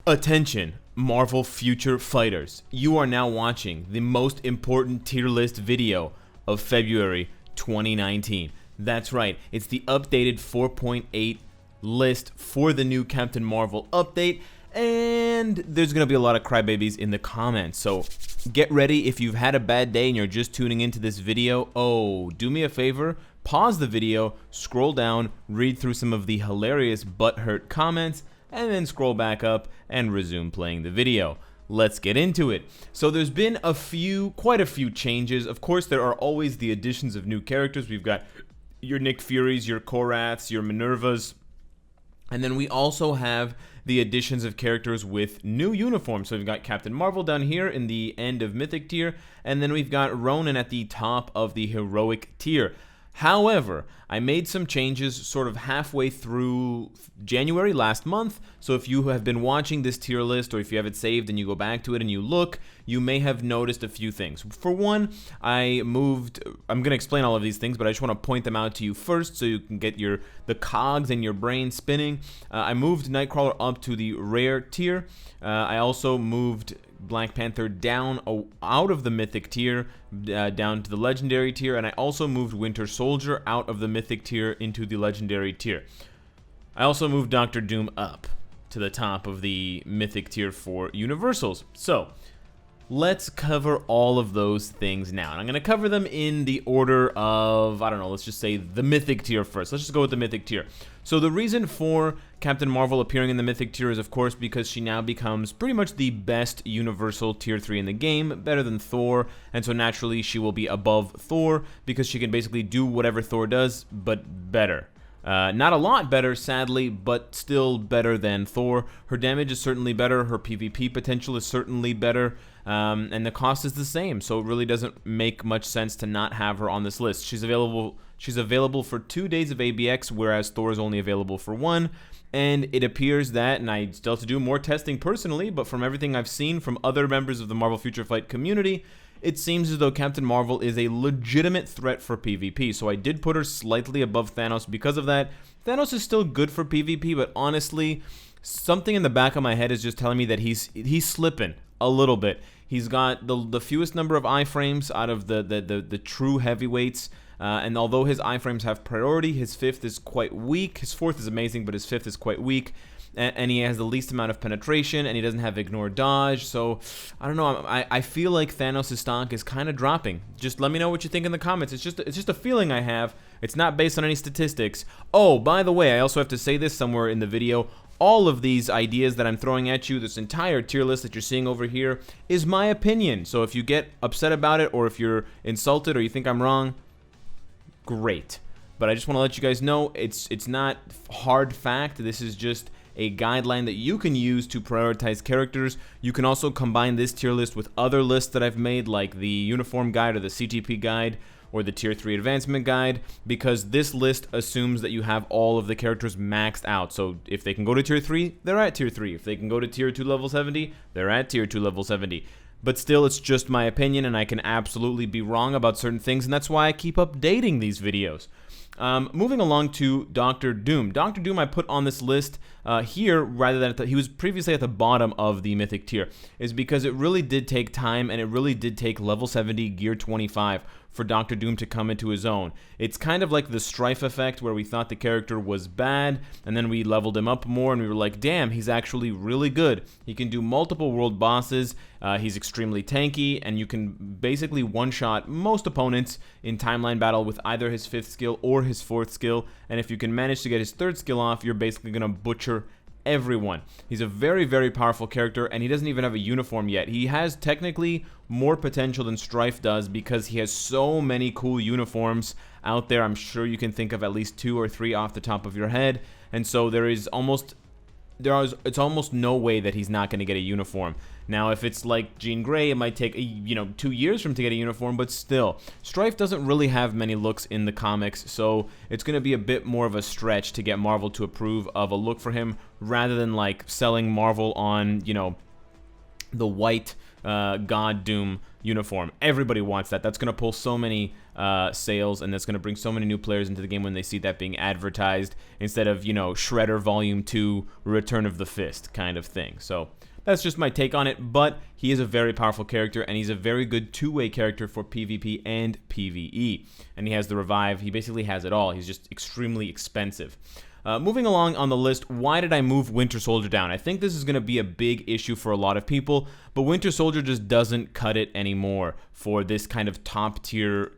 Attention, Marvel Future Fighters. You are now watching the most important tier list video of February 2019. That's right, it's the updated 4.8 list for the new Captain Marvel update, and there's going to be a lot of crybabies in the comments, so get ready. If you've had a bad day and you're just tuning into this video, do me a favor, pause the video, scroll down, read through some of the hilarious butthurt comments, and then scroll back up and resume playing the video. Let's get into it. So there's been quite a few changes. Of course, there are always the additions of new characters. We've got your Nick Furies, your Koraths, your Minervas, and then we also have the additions of characters with new uniforms. So we've got Captain Marvel down here in the end of Mythic tier, and then we've got Ronan at the top of the Heroic tier. However, I made some changes sort of halfway through January last month, so if you have been watching this tier list, or if you have it saved and you go back to it and you look, you may have noticed a few things. For one, I'm going to explain all of these things, but I just want to point them out to you first so you can get the cogs in your brain spinning. I moved Nightcrawler up to the rare tier. I also moved Black Panther down out of the Mythic tier, down to the Legendary tier, and I also moved Winter Soldier out of the Mythic tier into the Legendary tier. I also moved Doctor Doom up to the top of the Mythic tier for Universals. So, let's cover all of those things now. And I'm going to cover them in the order of, let's just say the Mythic tier first. Let's just go with the Mythic tier. So the reason for Captain Marvel appearing in the Mythic tier is, of course, because she now becomes pretty much the best Universal Tier 3 in the game, better than Thor, and so naturally she will be above Thor because she can basically do whatever Thor does, but better. Not a lot better, sadly, but still better than Thor. Her damage is certainly better, her PvP potential is certainly better, and the cost is the same, so it really doesn't make much sense to not have her on this list. She's available for 2 days of ABX, whereas Thor is only available for 1, and it appears that, and I still have to do more testing personally, but from everything I've seen from other members of the Marvel Future Fight community, it seems as though Captain Marvel is a legitimate threat for PvP, so I did put her slightly above Thanos because of that. Thanos is still good for PvP, but honestly, something in the back of my head is just telling me that he's slipping a little bit. He's got the fewest number of iframes out of the true heavyweights, and although his iframes have priority, his 5th is quite weak. His 4th is amazing, but his 5th is quite weak. And he has the least amount of penetration, and he doesn't have ignore dodge, so I don't know, I feel like Thanos' stock is kind of dropping. Just let me know what you think in the comments. It's just a feeling I have. It's not based on any statistics. Oh, by the way, I also have to say this somewhere in the video. All of these ideas that I'm throwing at you, this entire tier list that you're seeing over here, is my opinion. So if you get upset about it, or if you're insulted, or you think I'm wrong, great. But I just want to let you guys know, it's not hard fact. This is just a guideline that you can use to prioritize characters. You can also combine this tier list with other lists that I've made, like the Uniform Guide or the CTP Guide or the Tier 3 Advancement Guide, because this list assumes that you have all of the characters maxed out. So if they can go to Tier 3, they're at Tier 3. If they can go to Tier 2 level 70, they're at Tier 2 level 70. But still, it's just my opinion, and I can absolutely be wrong about certain things, and that's why I keep updating these videos. Moving along to Doctor Doom. Doctor Doom I put on this list here rather than he was previously at the bottom of the Mythic tier, is because it really did take time, and it really did take level 70 gear 25 for Doctor Doom to come into his own. It's kind of like the Strife effect, where we thought the character was bad, and then we leveled him up more, and we were like, damn, he's actually really good. He can do multiple world bosses, he's extremely tanky, and you can basically one-shot most opponents in timeline battle with either his 5th skill or his 4th skill, and if you can manage to get his 3rd skill off, you're basically going to butcher everyone. He's a very, very powerful character, and he doesn't even have a uniform yet. He has technically more potential than Strife does because he has so many cool uniforms out there. I'm sure you can think of at least 2 or 3 off the top of your head, and so it's almost no way that he's not going to get a uniform. Now, if it's like Jean Grey, it might take 2 years for him to get a uniform, but still, Strife doesn't really have many looks in the comics, so it's going to be a bit more of a stretch to get Marvel to approve of a look for him, rather than like selling Marvel on, the white God Doom uniform. Everybody wants that. That's going to pull so many sales, and that's going to bring so many new players into the game when they see that being advertised instead of, you know, Shredder Volume 2, Return of the Fist kind of thing. So that's just my take on it, but he is a very powerful character, and he's a very good two-way character for PvP and PvE. And he has the revive. He basically has it all. He's just extremely expensive. Moving along on the list, why did I move Winter Soldier down? I think this is going to be a big issue for a lot of people, but Winter Soldier just doesn't cut it anymore for this kind of top-tier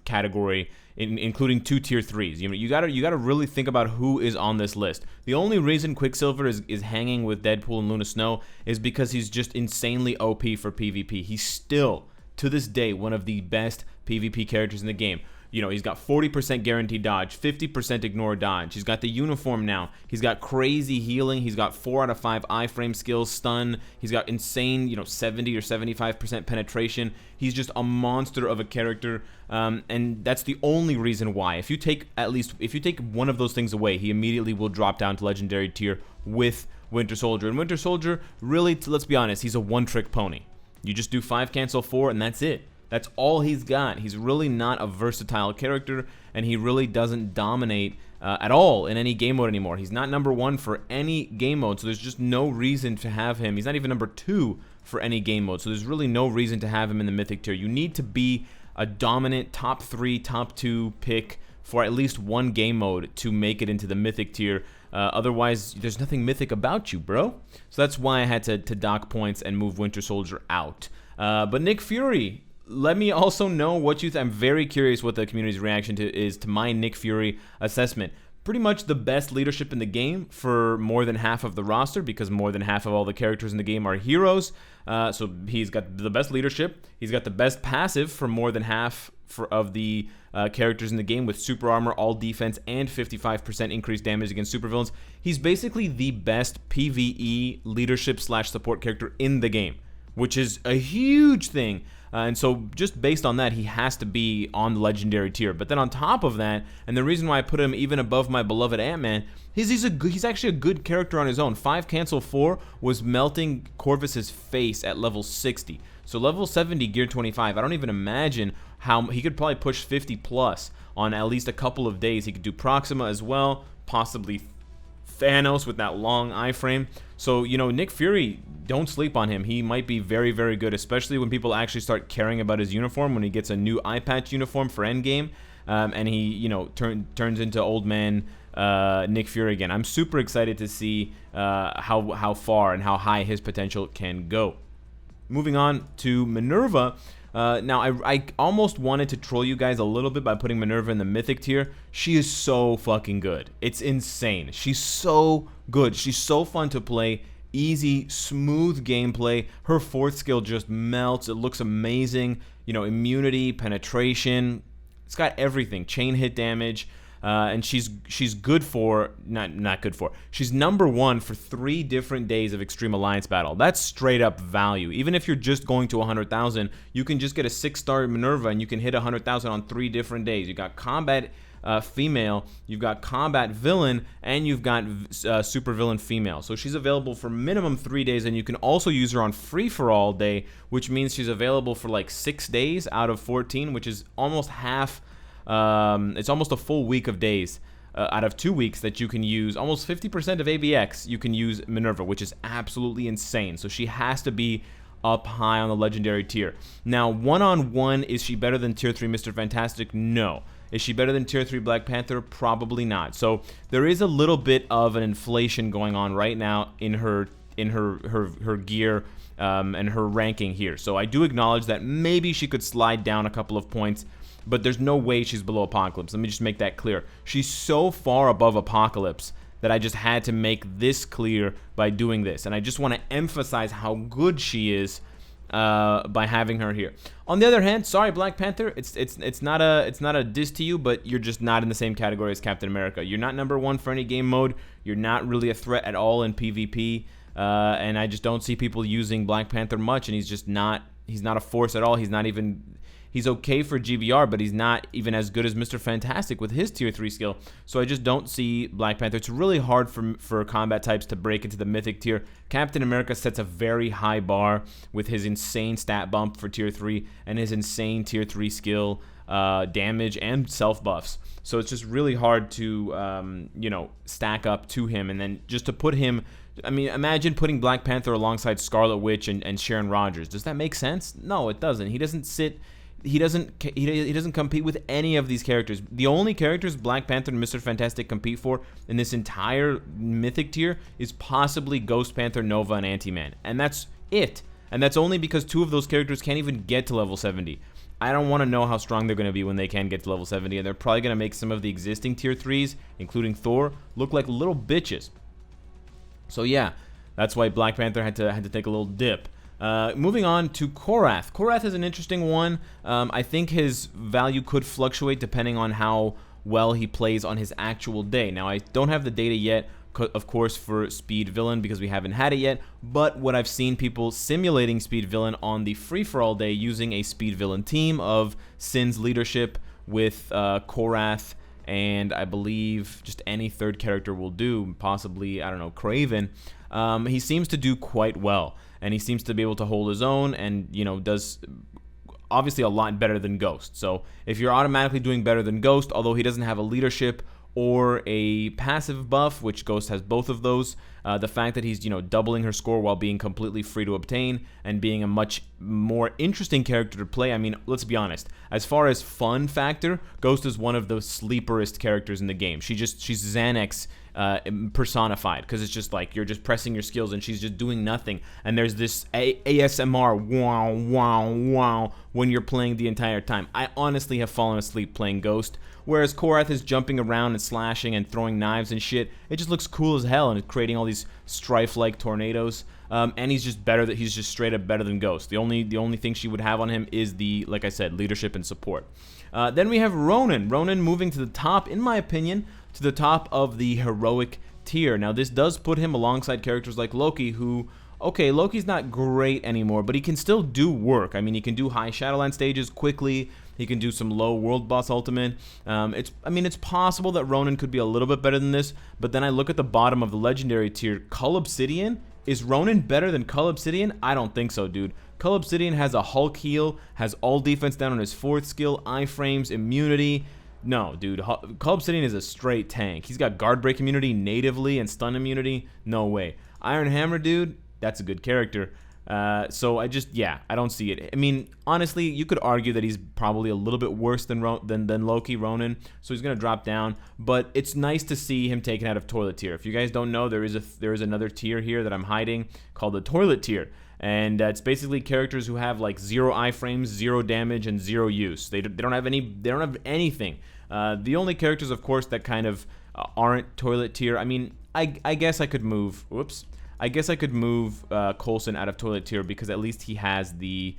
category, including 2 tier 3s. You gotta really think about who is on this list. The only reason Quicksilver is hanging with Deadpool and Luna Snow is because he's just insanely OP for PvP. He's still, to this day, one of the best PvP characters in the game. You know, he's got 40% guaranteed dodge, 50% ignore dodge. He's got the uniform now. He's got crazy healing. He's got 4 out of 5 iframe skills, stun. He's got insane, 70 or 75% penetration. He's just a monster of a character, and that's the only reason why. If you take one of those things away, he immediately will drop down to legendary tier with Winter Soldier. And Winter Soldier, really, let's be honest, he's a one-trick pony. You just do 5 cancel 4, and that's it. That's all he's got. He's really not a versatile character, and he really doesn't dominate at all in any game mode anymore. He's not number 1 for any game mode, so there's just no reason to have him. He's not even number 2 for any game mode, so there's really no reason to have him in the Mythic tier. You need to be a dominant top 3, top 2 pick for at least one game mode to make it into the Mythic tier. Otherwise, there's nothing mythic about you, bro. So that's why I had to dock points and move Winter Soldier out. But Nick Fury, let me also know what you think. I'm very curious what the community's reaction is to my Nick Fury assessment. Pretty much the best leadership in the game for more than half of the roster, because more than half of all the characters in the game are heroes. So he's got the best leadership. He's got the best passive for more than half of the characters in the game, with super armor, all defense, and 55% increased damage against supervillains. He's basically the best PvE leadership / support character in the game, which is a huge thing. And so just based on that, he has to be on the legendary tier. But then on top of that, and the reason why I put him even above my beloved Ant-Man, is he's actually a good character on his own. 5 cancel 4 was melting Corvus's face at level 60. So level 70 gear 25. I don't even imagine how he could probably push 50 plus on at least a couple of days. He could do Proxima as well, possibly Thanos with that long iframe. So, Nick Fury, don't sleep on him. He might be very, very good, especially when people actually start caring about his uniform, when he gets a new eye patch uniform for Endgame, and he, turns into old man Nick Fury again. I'm super excited to see how far and how high his potential can go. Moving on to Minerva. Now, I almost wanted to troll you guys a little bit by putting Minerva in the Mythic tier. She is so fucking good. It's insane. She's so good. She's so fun to play. Easy, smooth gameplay. Her 4th skill just melts. It looks amazing. Immunity, penetration. It's got everything. Chain hit damage. And she's good for, not good for, she's number 1 for 3 different days of Extreme Alliance battle. That's straight up value. Even if you're just going to 100,000, you can just get a 6-star Minerva and you can hit 100,000 on 3 different days. You got combat female, you've got combat villain, and you've got super villain female. So she's available for minimum 3 days, and you can also use her on free for all day, which means she's available for like 6 days out of 14, which is almost half. It's almost a full week of days out of 2 weeks that you can use. Almost 50% of ABX you can use Minerva, which is absolutely insane. So she has to be up high on the legendary tier. Now, one-on-one, is she better than tier 3 Mr. Fantastic? No. Is she better than tier 3 Black Panther? Probably not. So there is a little bit of an inflation going on right now in her gear and her ranking here. So I do acknowledge that maybe she could slide down a couple of points, but there's no way she's below Apocalypse. Let me just make that clear. She's so far above Apocalypse that I just had to make this clear by doing this. And I just want to emphasize how good she is by having her here. On the other hand, sorry Black Panther, it's not a diss to you, but you're just not in the same category as Captain America. You're not number 1 for any game mode. You're not really a threat at all in PvP, and I just don't see people using Black Panther much. And he's not a force at all. He's He's okay for GBR, but he's not even as good as Mr. Fantastic with his tier 3 skill. So I just don't see Black Panther. It's really hard for combat types to break into the mythic tier. Captain America sets a very high bar with his insane stat bump for tier 3 and his insane tier 3 skill damage and self buffs. So it's just really hard to stack up to him, and then just to put him. I mean, imagine putting Black Panther alongside Scarlet Witch and Sharon Rogers. Does that make sense? No, it doesn't. He doesn't compete with any of these characters. The only characters Black Panther and Mr. Fantastic compete for in this entire mythic tier is possibly Ghost Panther, Nova, and Ant-Man, and that's it. And that's only because 2 of those characters can't even get to level 70. I don't want to know how strong they're going to be when they can get to level 70, and they're probably going to make some of the existing tier 3s, including Thor, look like little bitches. So yeah, that's why Black Panther had to take a little dip. Moving on to Korath. Korath is an interesting one. I think his value could fluctuate depending on how well he plays on his actual day. Now, I don't have the data yet, of course, for Speed Villain because we haven't had it yet, but what I've seen people simulating Speed Villain on the free-for-all day using a Speed Villain team of Sin's leadership with Korath, and I believe just any third character will do, possibly, I don't know, Kraven. He seems to do quite well, and he seems to be able to hold his own, and, does obviously a lot better than Ghost. So if you're automatically doing better than Ghost, although he doesn't have a leadership or a passive buff, which Ghost has both of those, the fact that he's, doubling her score while being completely free to obtain and being a much more interesting character to play. I mean, let's be honest. As far as fun factor, Ghost is one of the sleeperest characters in the game. She's Xanax personified, because it's just like you're just pressing your skills and she's just doing nothing, and there's this ASMR wow wow wow when you're playing the entire time. I honestly have fallen asleep playing Ghost, whereas Korath is jumping around and slashing and throwing knives and shit. It just looks cool as hell, and it's creating all these strife-like tornadoes. And he's just better. He's just straight up better than Ghost. The only thing she would have on him is the, like I said, leadership and support. Then we have Ronan. Ronan moving to the top, in my opinion, to the top of the heroic tier. Now, this does put him alongside characters like Loki, who, okay, Loki's not great anymore, but he can still do work. I mean, he can do high Shadowland stages quickly. He can do some low world boss ultimate. It's possible that Ronan could be a little bit better than this, but then I look at the bottom of the legendary tier. Cull Obsidian. Is Ronan better than Cull Obsidian? I don't think so, dude. Cull Obsidian has a Hulk heal, has all defense down on his 4th skill, iframes, immunity. No, dude. Cull Obsidian is a straight tank. He's got guard break immunity natively and stun immunity. No way. Iron Hammer, dude, that's a good character. So I don't see it. I mean, honestly, you could argue that he's probably a little bit worse than Loki, Ronan, so he's gonna drop down. But it's nice to see him taken out of toilet tier. If you guys don't know, there is another tier here that I'm hiding called the toilet tier, and it's basically characters who have like 0 iframes, 0 damage, and 0 use. They don't have anything. The only characters, of course, that kind of aren't toilet tier. I mean, I guess I could move. Whoops. I guess I could move Coulson out of toilet tier because at least he has the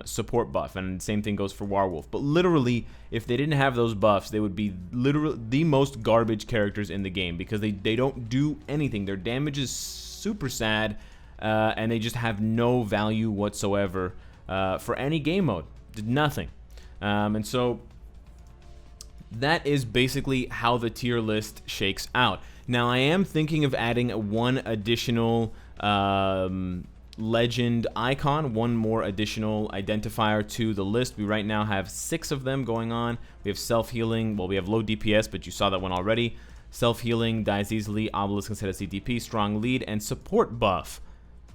support buff, and the same thing goes for Warwolf. But literally, if they didn't have those buffs, they would be literally the most garbage characters in the game because they don't do anything. Their damage is super sad, and they just have no value whatsoever for any game mode. Did nothing. And so that is basically how the tier list shakes out. Now, I am thinking of adding one additional legend icon, one more additional identifier to the list. We right now have 6 of them going on. We have self-healing. Well, we have low DPS, but you saw that one already. Self-healing, dies easily, obelisk instead of CTP, strong lead, and support buff.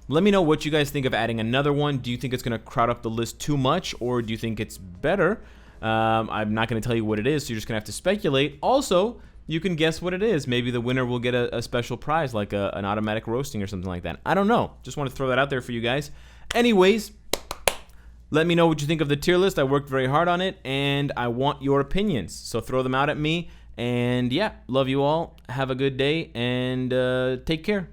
Let me know what you guys think of adding another one. Do you think it's going to crowd up the list too much, or do you think it's better? I'm not going to tell you what it is, so you're just going to have to speculate. Also, you can guess what it is. Maybe the winner will get a special prize, like an automatic roasting or something like that. I don't know. Just want to throw that out there for you guys. Anyways, let me know what you think of the tier list. I worked very hard on it, and I want your opinions. So throw them out at me. And yeah, love you all. Have a good day, and take care.